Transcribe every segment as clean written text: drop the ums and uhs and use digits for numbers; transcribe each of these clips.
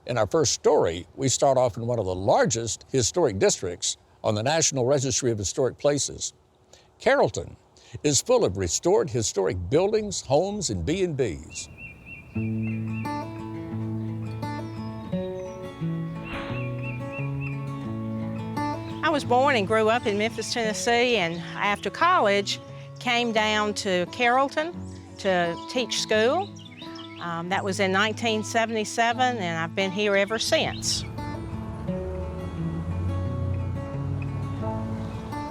In our first story, we start off in one of the largest historic districts on the National Registry of Historic Places. Carrollton is full of restored historic buildings, homes, and B&Bs. I was born and grew up in Memphis, Tennessee, and after college, came down to Carrollton to teach school. That was in 1977, and I've been here ever since.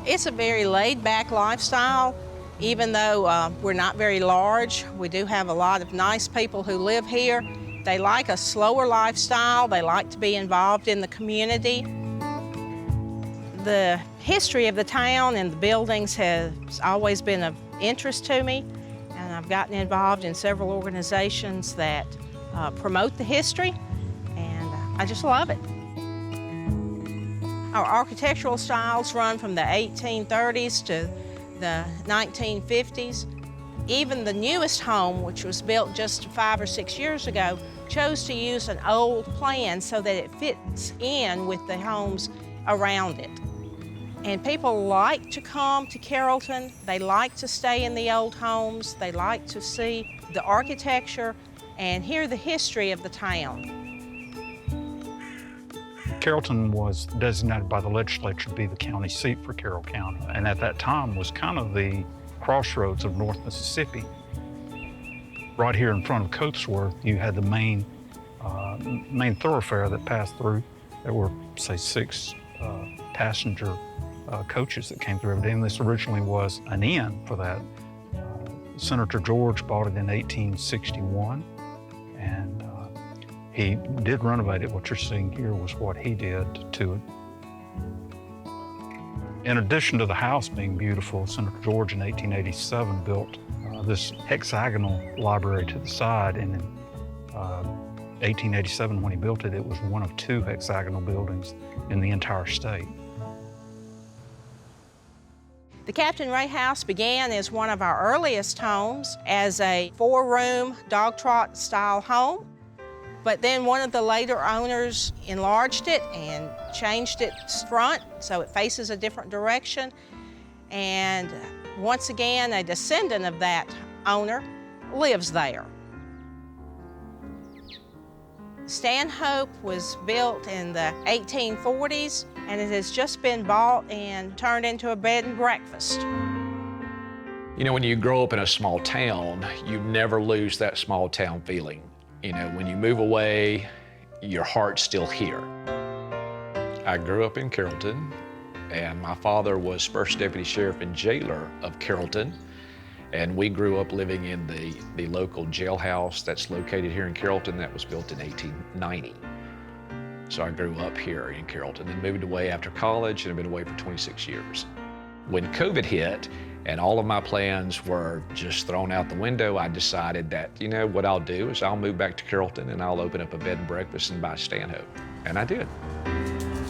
It's a very laid-back lifestyle. Even though we're not very large, we do have a lot of nice people who live here. They like a slower lifestyle. They like to be involved in the community. The history of the town and the buildings has always been of interest to me, and I've gotten involved in several organizations that promote the history, and I just love it. Our architectural styles run from the 1830s to the 1950s. Even the newest home, which was built just 5 or 6 years ago, chose to use an old plan so that it fits in with the homes around it. And people like to come to Carrollton. They like to stay in the old homes. They like to see the architecture and hear the history of the town. Carrollton was designated by the legislature to be the county seat for Carroll County, and at that time was kind of the crossroads of North Mississippi. Right here in front of Copesworth, you had the main thoroughfare that passed through. There were, say, 6 passenger coaches that came through every day, and this originally was an inn for that. Senator George bought it in 1861, and he did renovate it. What you're seeing here was what he did to it. In addition to the house being beautiful, Senator George in 1887 built this Hexagonal Library to the side, and in 1887 when he built it, it was one of 2 hexagonal buildings in the entire state. The Captain Ray House began as one of our earliest homes as a 4-room dog trot style home. But then one of the later owners enlarged it and changed its front so it faces a different direction. And once again, a descendant of that owner lives there. Stanhope was built in the 1840s, and it has just been bought and turned into a bed and breakfast. You know, when you grow up in a small town, you never lose that small town feeling. You know, when you move away, your heart's still here. I grew up in Carrollton, and my father was First Deputy Sheriff and Jailer of Carrollton, and we grew up living in the local jailhouse that's located here in Carrollton that was built in 1890. So I grew up here in Carrollton and moved away after college, and I've been away for 26 years. When COVID hit, and all of my plans were just thrown out the window, I decided that, you know, what I'll do is I'll move back to Carrollton and I'll open up a bed and breakfast and buy Stanhope. And I did.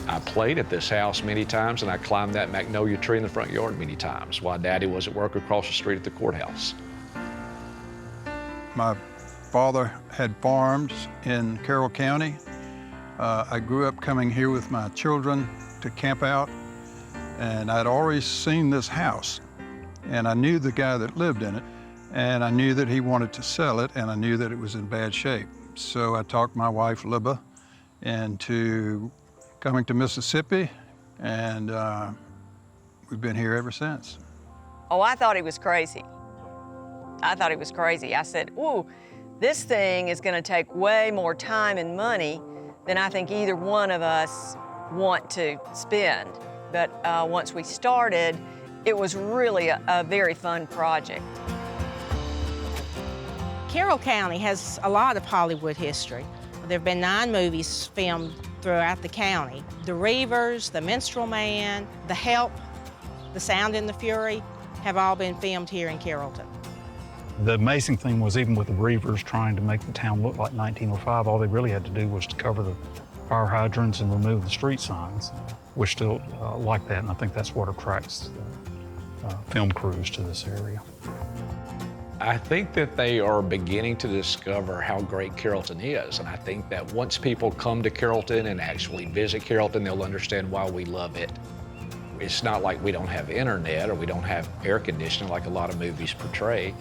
I played at this house many times, and I climbed that magnolia tree in the front yard many times while Daddy was at work across the street at the courthouse. My father had farms in Carroll County. I grew up coming here with my children to camp out, and I'd always seen this house. And I knew the guy that lived in it, and I knew that he wanted to sell it, and I knew that it was in bad shape. So I talked my wife, Libba, into coming to Mississippi, and we've been here ever since. Oh, I thought he was crazy. I thought he was crazy. I said, ooh, this thing is gonna take way more time and money than I think either one of us want to spend. But once we started, it was really a very fun project. Carroll County has a lot of Hollywood history. There have been 9 movies filmed throughout the county. The Reavers, The Minstrel Man, The Help, The Sound and the Fury have all been filmed here in Carrollton. The amazing thing was, even with the Reavers trying to make the town look like 1905, all they really had to do was to cover the fire hydrants and remove the street signs. We're still like that, and I think that's what attracts film crews to this area. I think that they are beginning to discover how great Carrollton is. And I think that once people come to Carrollton and actually visit Carrollton, they'll understand why we love it. It's not like we don't have internet or we don't have air conditioning like a lot of movies portray.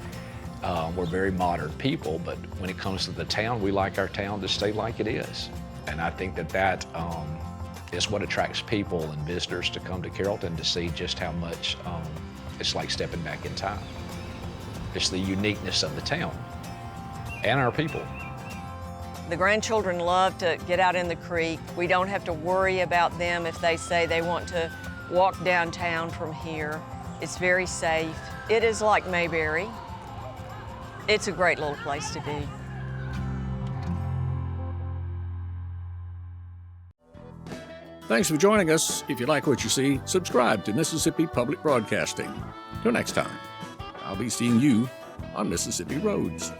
We're very modern people, but when it comes to the town, we like our town to stay like it is. And I think that is what attracts people and visitors to come to Carrollton, to see just how much it's like stepping back in time. It's the uniqueness of the town and our people. The grandchildren love to get out in the creek. We don't have to worry about them if they say they want to walk downtown from here. It's very safe. It is like Mayberry. It's a great little place to be. Thanks for joining us. If you like what you see, subscribe to Mississippi Public Broadcasting. Till next time, I'll be seeing you on Mississippi Roads.